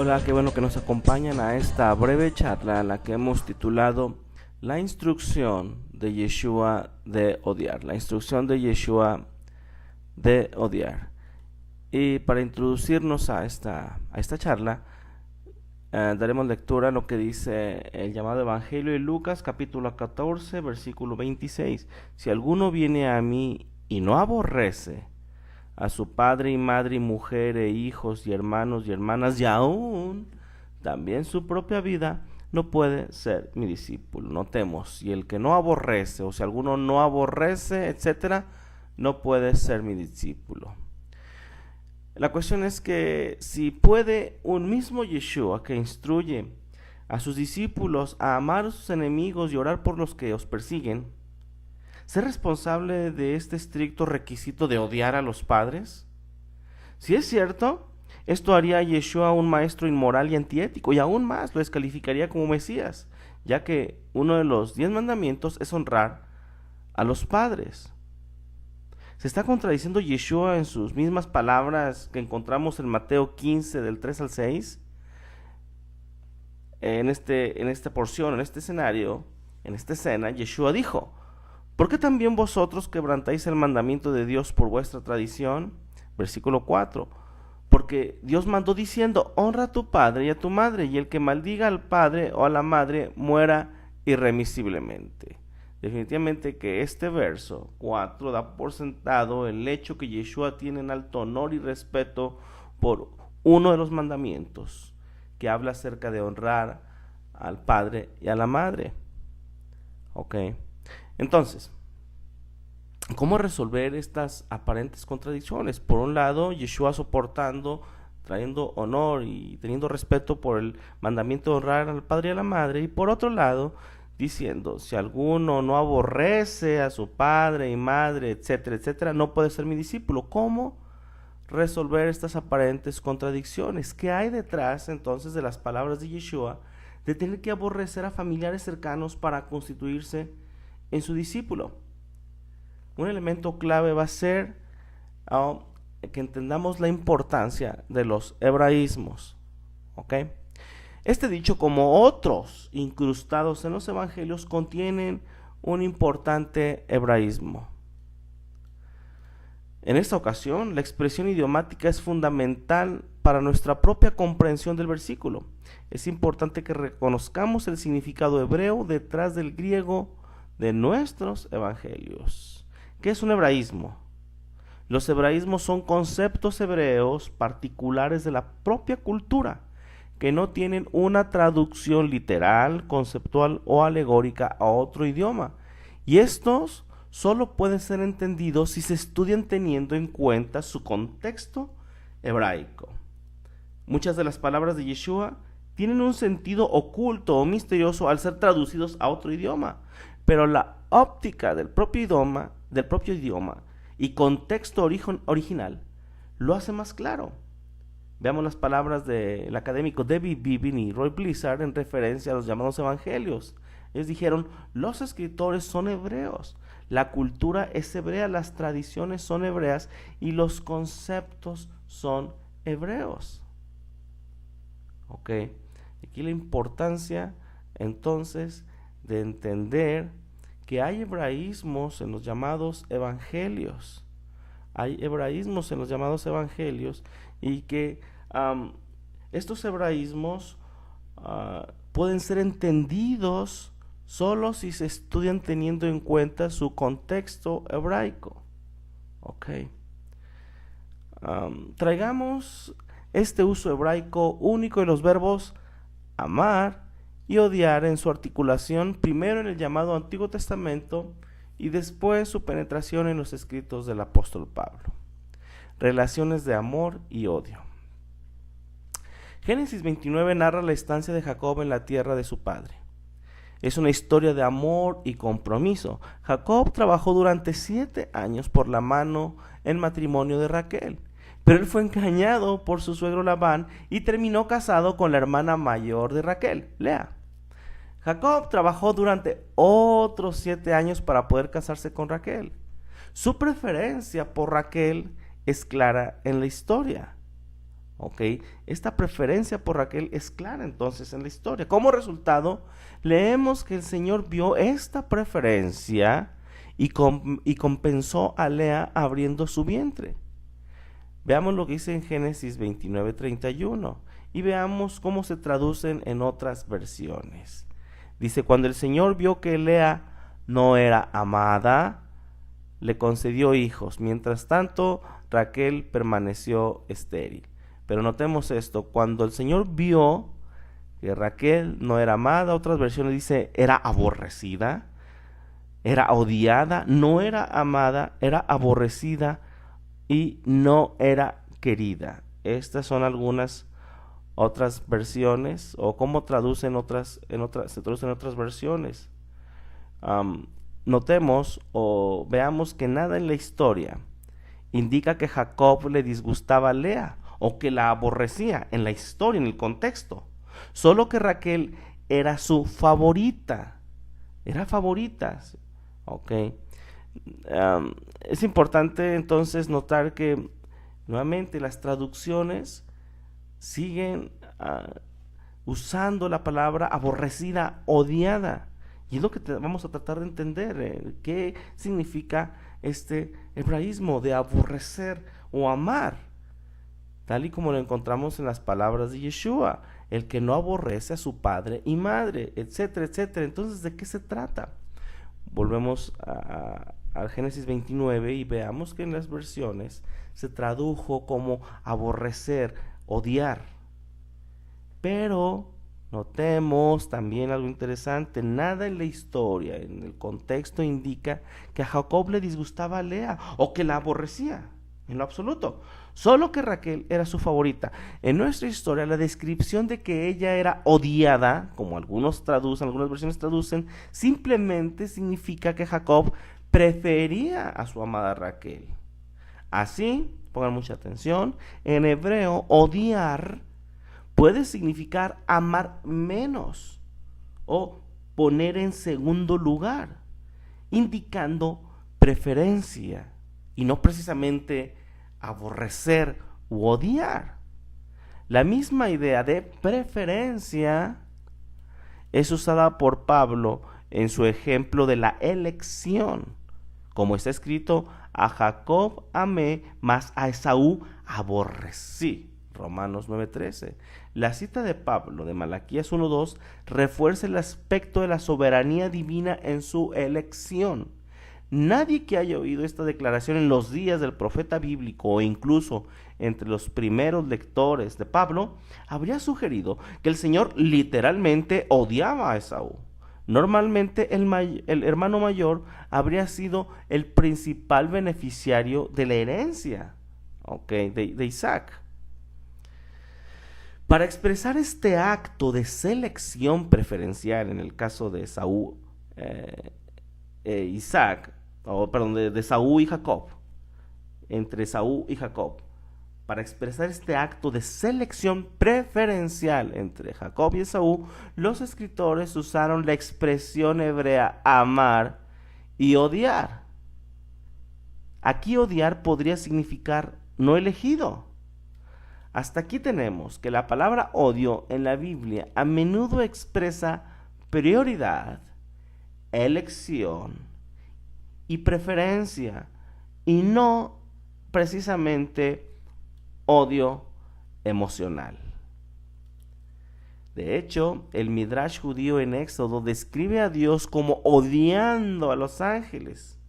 Hola, qué bueno que nos acompañan a esta breve charla en la que hemos titulado La instrucción de Yeshua de odiar. La instrucción de Yeshua de odiar. Y para introducirnos a esta charla, daremos lectura a lo que dice el llamado Evangelio de Lucas, capítulo 14, versículo 26. Si alguno viene a mí y no aborrece a su padre y madre y mujer e hijos y hermanos y hermanas y aún también su propia vida, no puede ser mi discípulo. Notemos, y el que no aborrece, o si alguno no aborrece, etcétera, no puede ser mi discípulo. La cuestión es que si puede un mismo Yeshua que instruye a sus discípulos a amar a sus enemigos y orar por los que os persiguen, ¿ser responsable de este estricto requisito de odiar a los padres? Si es cierto, esto haría a Yeshua un maestro inmoral y antiético, y aún más lo descalificaría como Mesías, ya que uno de los 10 mandamientos es honrar a los padres. ¿Se está contradiciendo Yeshua en sus mismas palabras que encontramos en Mateo 15, del 3 al 6? En esta porción, en este escenario, en esta escena, Yeshua dijo: ¿por qué también vosotros quebrantáis el mandamiento de Dios por vuestra tradición? Versículo 4. Porque Dios mandó diciendo: honra a tu padre y a tu madre, y el que maldiga al padre o a la madre muera irremisiblemente. Definitivamente que este verso 4 da por sentado el hecho que Yeshua tiene en alto honor y respeto por uno de los mandamientos, que habla acerca de honrar al padre y a la madre. Ok. Entonces, ¿cómo resolver estas aparentes contradicciones? Por un lado, Yeshua soportando, trayendo honor y teniendo respeto por el mandamiento de honrar al padre y a la madre, y por otro lado, diciendo: si alguno no aborrece a su padre y madre, etcétera, etcétera, no puede ser mi discípulo. ¿Cómo resolver estas aparentes contradicciones? ¿Qué hay detrás entonces de las palabras de Yeshua de tener que aborrecer a familiares cercanos para constituirse en su discípulo? Un elemento clave va a ser que entendamos la importancia de los hebraísmos. ¿Ok? Este dicho, como otros incrustados en los evangelios, contienen un importante hebraísmo. En esta ocasión, la expresión idiomática es fundamental para nuestra propia comprensión del versículo. Es importante que reconozcamos el significado hebreo detrás del griego de nuestros evangelios. ¿Qué es un hebraísmo? Los hebraísmos son conceptos hebreos particulares de la propia cultura, que no tienen una traducción literal, conceptual o alegórica a otro idioma. Y estos solo pueden ser entendidos si se estudian teniendo en cuenta su contexto hebraico. Muchas de las palabras de Yeshua tienen un sentido oculto o misterioso al ser traducidos a otro idioma, pero la óptica del propio idioma y contexto original lo hace más claro. Veamos las palabras del académico David Bibin y Roy Blizzard en referencia a los llamados evangelios. Ellos dijeron: los escritores son hebreos, la cultura es hebrea, las tradiciones son hebreas y los conceptos son hebreos. Ok, aquí la importancia entonces de entender que hay hebraísmos en los llamados evangelios. Hay hebraísmos en los llamados evangelios y que estos hebraísmos pueden ser entendidos solo si se estudian teniendo en cuenta su contexto hebraico. Ok. Traigamos este uso hebraico único de los verbos amar y odiar en su articulación, primero en el llamado Antiguo Testamento y después su penetración en los escritos del apóstol Pablo. Relaciones de amor y odio. Génesis 29 narra la estancia de Jacob en la tierra de su padre. Es una historia de amor y compromiso. Jacob trabajó durante 7 años por la mano en matrimonio de Raquel, pero él fue engañado por su suegro Labán y terminó casado con la hermana mayor de Raquel, Lea. Jacob trabajó durante otros 7 años para poder casarse con Raquel. Su preferencia por Raquel es clara en la historia. ¿ok? Esta preferencia por Raquel es clara entonces en la historia. Como resultado, leemos que el Señor vio esta preferencia y compensó a Lea abriendo su vientre. Veamos lo que dice en Génesis 29:31 y veamos cómo se traducen en otras versiones. Dice, cuando el Señor vio que Lea no era amada, le concedió hijos. Mientras tanto, Raquel permaneció estéril. Pero notemos esto, cuando el Señor vio que Raquel no era amada, otras versiones dice era aborrecida, era odiada, no era amada, era aborrecida y no era querida. Estas son algunas otras versiones o cómo traducen se traducen otras versiones. Notemos o veamos que nada en la historia indica que Jacob le disgustaba a Lea o que la aborrecía en la historia, en el contexto. Solo que Raquel era su favorita. Era favorita. Ok. Es importante entonces notar que nuevamente las traducciones siguen usando la palabra aborrecida, odiada. Y es lo que vamos a tratar de entender. ¿Qué significa este hebraísmo de aborrecer o amar? Tal y como lo encontramos en las palabras de Yeshua. El que no aborrece a su padre y madre, etcétera, etcétera. Entonces, ¿de qué se trata? Volvemos al Génesis 29 y veamos que en las versiones se tradujo como aborrecer, odiar. Pero notemos también algo interesante, nada en la historia, en el contexto indica que a Jacob le disgustaba a Lea o que la aborrecía, en lo absoluto. Solo que Raquel era su favorita. En nuestra historia, la descripción de que ella era odiada, como algunas versiones traducen, simplemente significa que Jacob prefería a su amada Raquel. Así, pongan mucha atención, en hebreo, odiar puede significar amar menos o poner en segundo lugar, indicando preferencia y no precisamente aborrecer u odiar. La misma idea de preferencia es usada por Pablo en su ejemplo de la elección, como está escrito, a Jacob amé, mas a Esaú aborrecí. Romanos 9:13. La cita de Pablo de Malaquías 1:2 refuerza el aspecto de la soberanía divina en su elección. Nadie que haya oído esta declaración en los días del profeta bíblico o incluso entre los primeros lectores de Pablo habría sugerido que el Señor literalmente odiaba a Esaú. Normalmente el hermano mayor habría sido el principal beneficiario de la herencia, de Isaac. Para expresar este acto de selección preferencial en el caso de Esaú, de Esaú y Jacob, entre Esaú y Jacob, para expresar este acto de selección preferencial entre Jacob y Esaú, los escritores usaron la expresión hebrea amar y odiar. Aquí odiar podría significar no elegido. Hasta aquí tenemos que la palabra odio en la Biblia a menudo expresa prioridad, elección y preferencia, y no precisamente odio emocional. De hecho, el Midrash judío en Éxodo describe a Dios como odiando a los ángeles.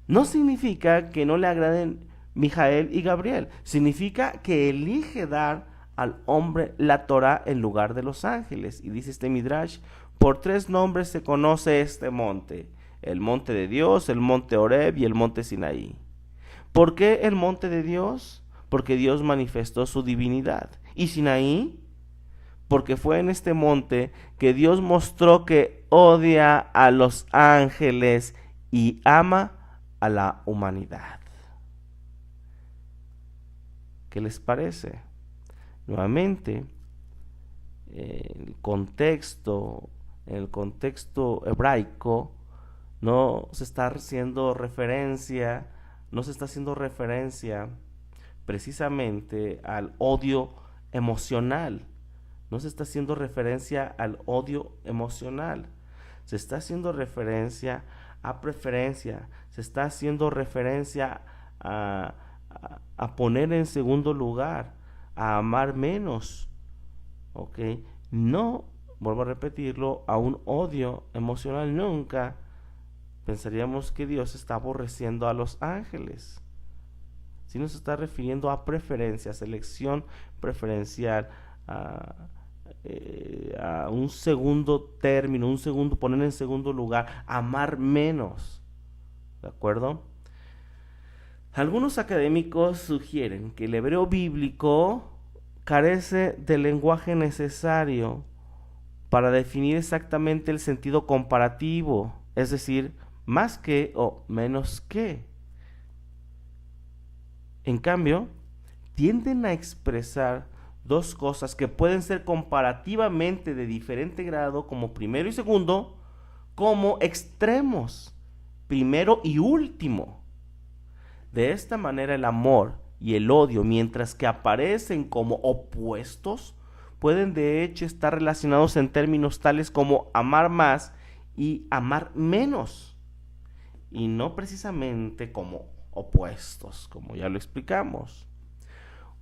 No significa que no le agraden Mijael y Gabriel, significa que elige dar al hombre la Torá en lugar de los ángeles. Y dice este Midrash, por 3 nombres se conoce este monte: el monte de Dios, el monte Horeb y el monte Sinaí. ¿Por qué el monte de Dios? Porque Dios manifestó su divinidad. ¿Y Sinaí? Porque fue en este monte que Dios mostró que odia a los ángeles y ama a la humanidad. ¿Qué les parece? Nuevamente, en el contexto hebraico, no se está haciendo referencia precisamente al odio emocional. No se está haciendo referencia al odio emocional, se está haciendo referencia a preferencia, se está haciendo referencia a poner en segundo lugar, a amar menos, ¿ok? No, vuelvo a repetirlo, a un odio emocional. Nunca pensaríamos que Dios está aborreciendo a los ángeles, sino se está refiriendo a preferencia, selección preferencial, a un segundo término, poner en segundo lugar, amar menos, ¿de acuerdo? Algunos académicos sugieren que el hebreo bíblico carece del lenguaje necesario para definir exactamente el sentido comparativo, es decir, más que o menos que. En cambio, tienden a expresar dos cosas que pueden ser comparativamente de diferente grado, como primero y segundo, como extremos, primero y último. De esta manera el amor y el odio, mientras que aparecen como opuestos, pueden de hecho estar relacionados en términos tales como amar más y amar menos, y no precisamente como opuestos, como ya lo explicamos.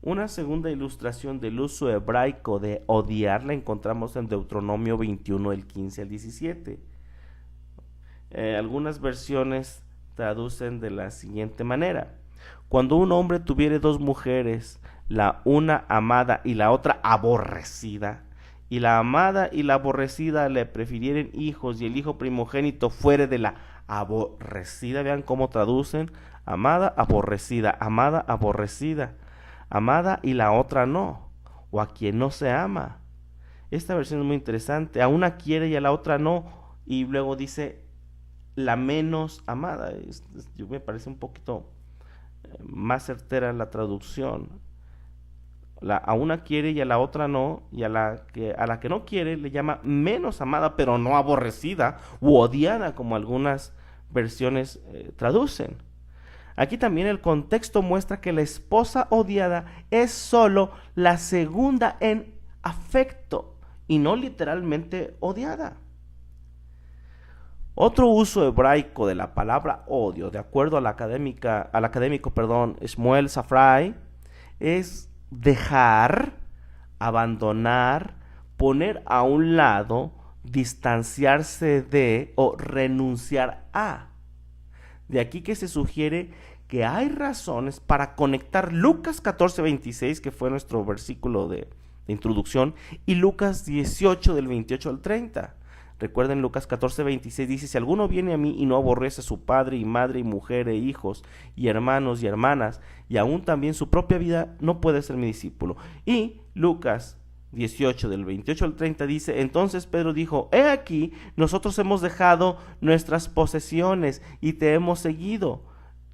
Una segunda ilustración del uso hebraico de odiar la encontramos en Deuteronomio 21, del 15 al 17. Algunas versiones traducen de la siguiente manera: cuando un hombre tuviere dos mujeres, la una amada y la otra aborrecida, y la amada y la aborrecida le prefirieren hijos, y el hijo primogénito fuere de la aborrecida, vean cómo traducen: amada, aborrecida, amada, aborrecida, amada y la otra no, o a quien no se ama. Esta versión es muy interesante: a una quiere y a la otra no, y luego dice la menos amada. Yo me parece un poquito más certera la traducción. A una quiere y a la otra no, y a la que no quiere le llama menos amada, pero no aborrecida u odiada, como algunas versiones traducen. Aquí también el contexto muestra que la esposa odiada es solo la segunda en afecto y no literalmente odiada. Otro uso hebraico de la palabra odio, de acuerdo al académico Shmuel Safrai, es dejar, abandonar, poner a un lado, distanciarse de o renunciar a. De aquí que se sugiere que hay razones para conectar Lucas 14:26, que fue nuestro versículo de introducción, y Lucas 18, del 28 al 30. Recuerden, Lucas 14:26 dice: si alguno viene a mí y no aborrece a su padre y madre y mujer e hijos y hermanos y hermanas, y aún también su propia vida, no puede ser mi discípulo. Y Lucas 18, del 28 al 30 dice: entonces Pedro dijo: he aquí, nosotros hemos dejado nuestras posesiones y te hemos seguido.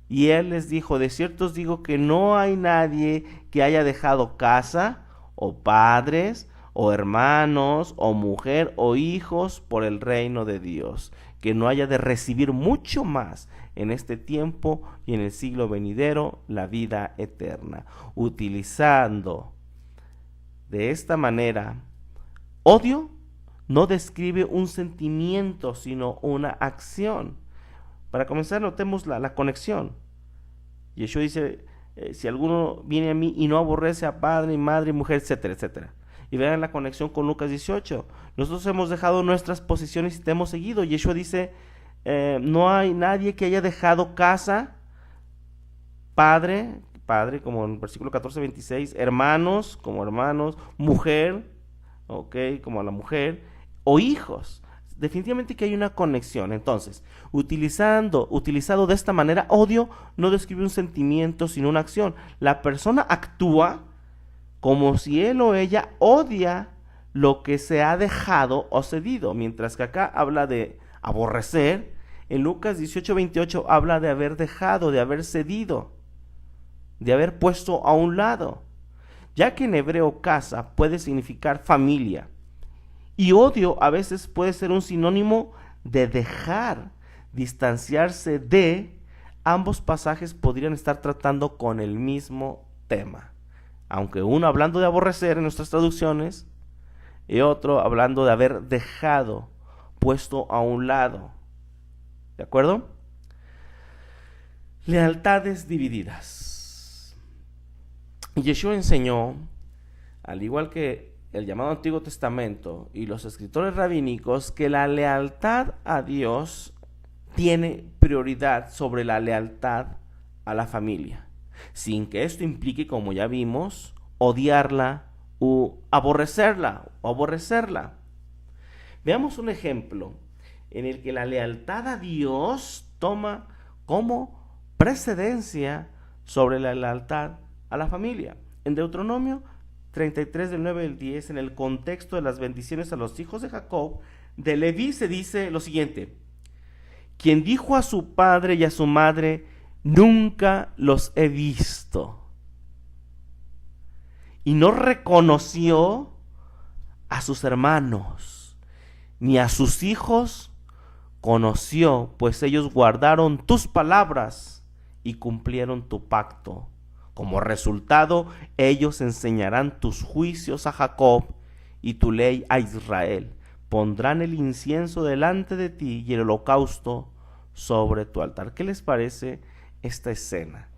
Y él les dijo: de cierto os digo que no hay nadie que haya dejado casa, o padres, o hermanos, o mujer, o hijos, por el reino de Dios, que no haya de recibir mucho más en este tiempo y en el siglo venidero la vida eterna. Utilizando de esta manera, odio no describe un sentimiento, sino una acción. Para comenzar, notemos la conexión. Yeshua dice: si alguno viene a mí y no aborrece a padre, madre, mujer, etcétera, etcétera. Y vean la conexión con Lucas 18. Nosotros hemos dejado nuestras posiciones y te hemos seguido. Yeshua dice: no hay nadie que haya dejado casa, padre, como en el versículo 14:26, hermanos, como hermanos, mujer, como a la mujer, o hijos. Definitivamente que hay una conexión. Entonces, utilizado de esta manera, odio no describe un sentimiento, sino una acción. La persona actúa como si él o ella odia lo que se ha dejado o cedido, mientras que acá habla de aborrecer. En Lucas 18:28 habla de haber dejado, de haber cedido, de haber puesto a un lado, ya que en hebreo casa puede significar familia, y odio a veces puede ser un sinónimo de dejar, distanciarse de. Ambos pasajes podrían estar tratando con el mismo tema, aunque uno hablando de aborrecer en nuestras traducciones y otro hablando de haber dejado, puesto a un lado. ¿De acuerdo? Lealtades divididas. Yeshua enseñó, al igual que el llamado Antiguo Testamento y los escritores rabínicos, que la lealtad a Dios tiene prioridad sobre la lealtad a la familia, sin que esto implique, como ya vimos, odiarla o aborrecerla. Veamos un ejemplo en el que la lealtad a Dios toma como precedencia sobre la lealtad a la familia. En Deuteronomio 33 del 9 al 10, en el contexto de las bendiciones a los hijos de Jacob, de Leví se dice lo siguiente: quien dijo a su padre y a su madre, nunca los he visto, y no reconoció a sus hermanos, ni a sus hijos conoció, pues ellos guardaron tus palabras y cumplieron tu pacto. Como resultado, ellos enseñarán tus juicios a Jacob y tu ley a Israel. Pondrán el incienso delante de ti y el holocausto sobre tu altar. ¿Qué les parece esta escena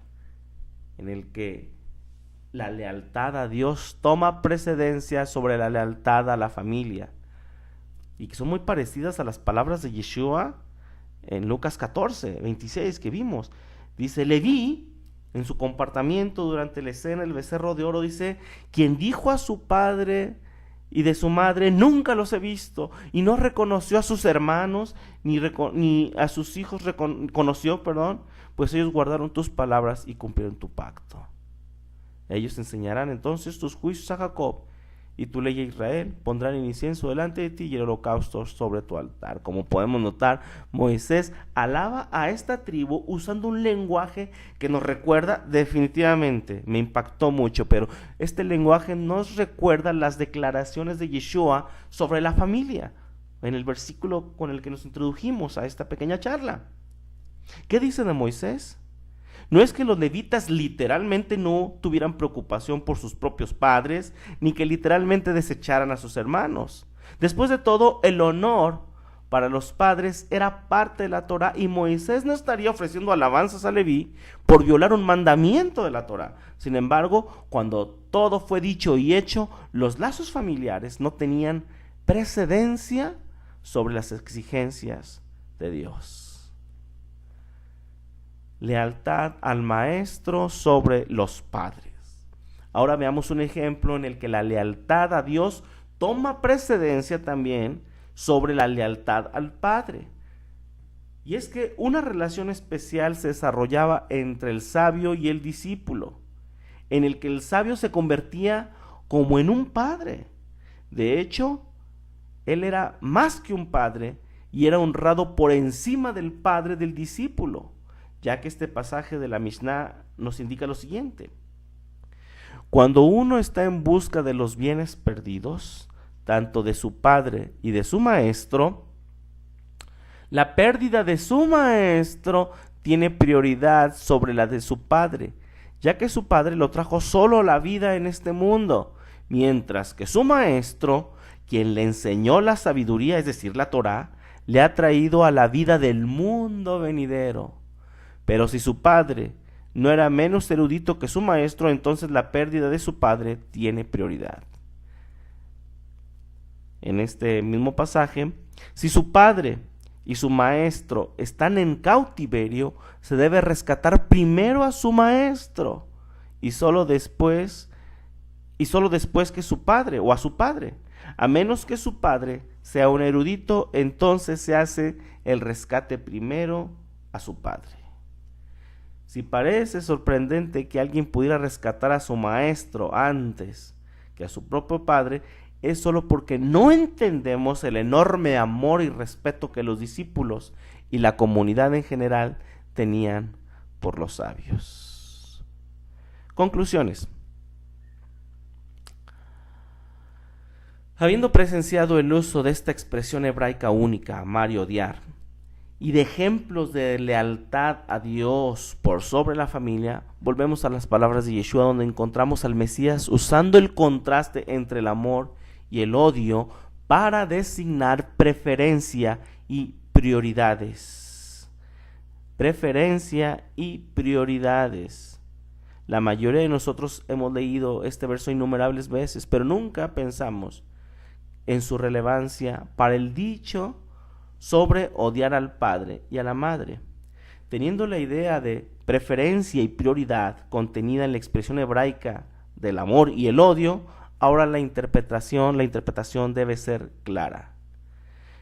en el que la lealtad a Dios toma precedencia sobre la lealtad a la familia? Y que son muy parecidas a las palabras de Yeshua en Lucas 14, 26 que vimos. Dice, Leví, en su comportamiento durante la escena del becerro de oro, dice, quien dijo a su padre y de su madre, nunca los he visto, y no reconoció a sus hermanos, ni a sus hijos conoció, pues ellos guardaron tus palabras y cumplieron tu pacto. Ellos enseñarán entonces tus juicios a Jacob y tu ley a Israel, pondrán el incienso delante de ti y el holocausto sobre tu altar. Como podemos notar, Moisés alaba a esta tribu usando un lenguaje que nos recuerda definitivamente, me impactó mucho, pero este lenguaje nos recuerda las declaraciones de Yeshua sobre la familia, en el versículo con el que nos introdujimos a esta pequeña charla. ¿Qué dice de Moisés? No es que los levitas literalmente no tuvieran preocupación por sus propios padres, ni que literalmente desecharan a sus hermanos. Después de todo, el honor para los padres era parte de la Torá, y Moisés no estaría ofreciendo alabanzas a Leví por violar un mandamiento de la Torá. Sin embargo, cuando todo fue dicho y hecho, los lazos familiares no tenían precedencia sobre las exigencias de Dios. Lealtad al maestro sobre los padres. Ahora veamos un ejemplo en el que la lealtad a Dios toma precedencia también sobre la lealtad al padre. Y es que una relación especial se desarrollaba entre el sabio y el discípulo, en el que el sabio se convertía como en un padre. De hecho, él era más que un padre y era honrado por encima del padre del discípulo, ya que este pasaje de la Mishnah nos indica lo siguiente: cuando uno está en busca de los bienes perdidos, tanto de su padre y de su maestro, la pérdida de su maestro tiene prioridad sobre la de su padre, ya que su padre lo trajo solo a la vida en este mundo, mientras que su maestro, quien le enseñó la sabiduría, es decir, la Torá, le ha traído a la vida del mundo venidero. Pero si su padre no era menos erudito que su maestro, entonces la pérdida de su padre tiene prioridad. En este mismo pasaje, si su padre y su maestro están en cautiverio, se debe rescatar primero a su maestro y solo después que su padre o a su padre. A menos que su padre sea un erudito, entonces se hace el rescate primero a su padre. Si parece sorprendente que alguien pudiera rescatar a su maestro antes que a su propio padre, es solo porque no entendemos el enorme amor y respeto que los discípulos y la comunidad en general tenían por los sabios. Conclusiones. Habiendo presenciado el uso de esta expresión hebraica única, amar y odiar, y de ejemplos de lealtad a Dios por sobre la familia, volvemos a las palabras de Yeshua, donde encontramos al Mesías usando el contraste entre el amor y el odio para designar preferencia y prioridades. Preferencia y prioridades. La mayoría de nosotros hemos leído este verso innumerables veces, pero nunca pensamos en su relevancia para el dicho sobre odiar al padre y a la madre. Teniendo la idea de preferencia y prioridad contenida en la expresión hebraica del amor y el odio, ahora la interpretación debe ser clara.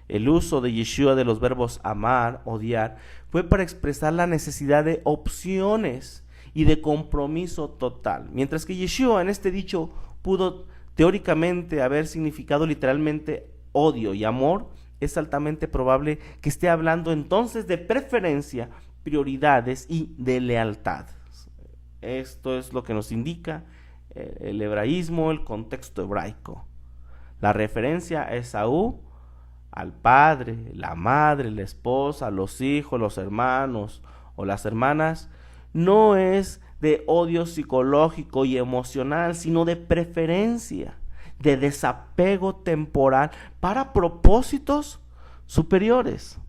El uso de Yeshua de los verbos amar, odiar, fue para expresar la necesidad de opciones y de compromiso total. Mientras que Yeshua en este dicho pudo teóricamente haber significado literalmente odio y amor, es altamente probable que esté hablando entonces de preferencia, prioridades y de lealtad. Esto es lo que nos indica el hebraísmo, el contexto hebraico. La referencia a Esaú, al padre, la madre, la esposa, los hijos, los hermanos o las hermanas, no es de odio psicológico y emocional, sino de preferencia, de desapego temporal para propósitos superiores.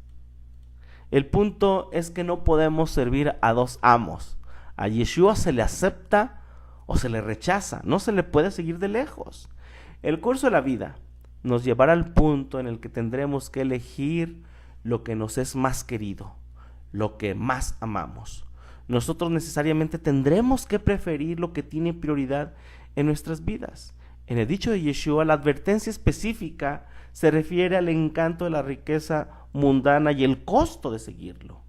El punto es que no podemos servir a dos amos. A Yeshua se le acepta o se le rechaza, no se le puede seguir de lejos. El curso de la vida nos llevará al punto en el que tendremos que elegir lo que nos es más querido, lo que más amamos. Nosotros necesariamente tendremos que preferir lo que tiene prioridad en nuestras vidas. En el dicho de Yeshua, la advertencia específica se refiere al encanto de la riqueza mundana y el costo de seguirlo.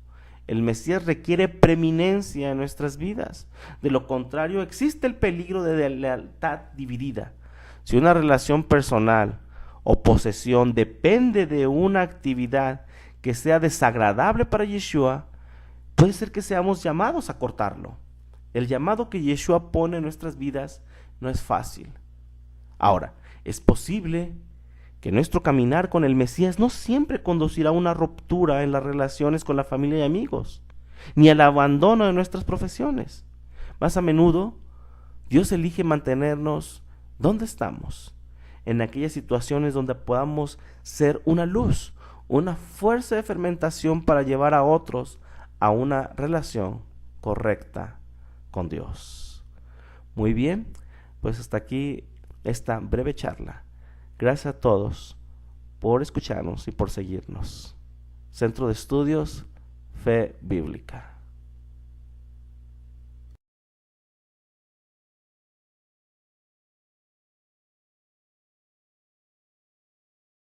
El Mesías requiere preeminencia en nuestras vidas. De lo contrario, existe el peligro de lealtad dividida. Si una relación personal o posesión depende de una actividad que sea desagradable para Yeshua, puede ser que seamos llamados a cortarlo. El llamado que Yeshua pone en nuestras vidas no es fácil. Ahora, es posible que nuestro caminar con el Mesías no siempre conducirá a una ruptura en las relaciones con la familia y amigos, ni al abandono de nuestras profesiones. Más a menudo, Dios elige mantenernos donde estamos, en aquellas situaciones donde podamos ser una luz, una fuerza de fermentación para llevar a otros a una relación correcta con Dios. Muy bien, pues hasta aquí esta breve charla. Gracias a todos por escucharnos y por seguirnos. Centro de Estudios Fe Bíblica.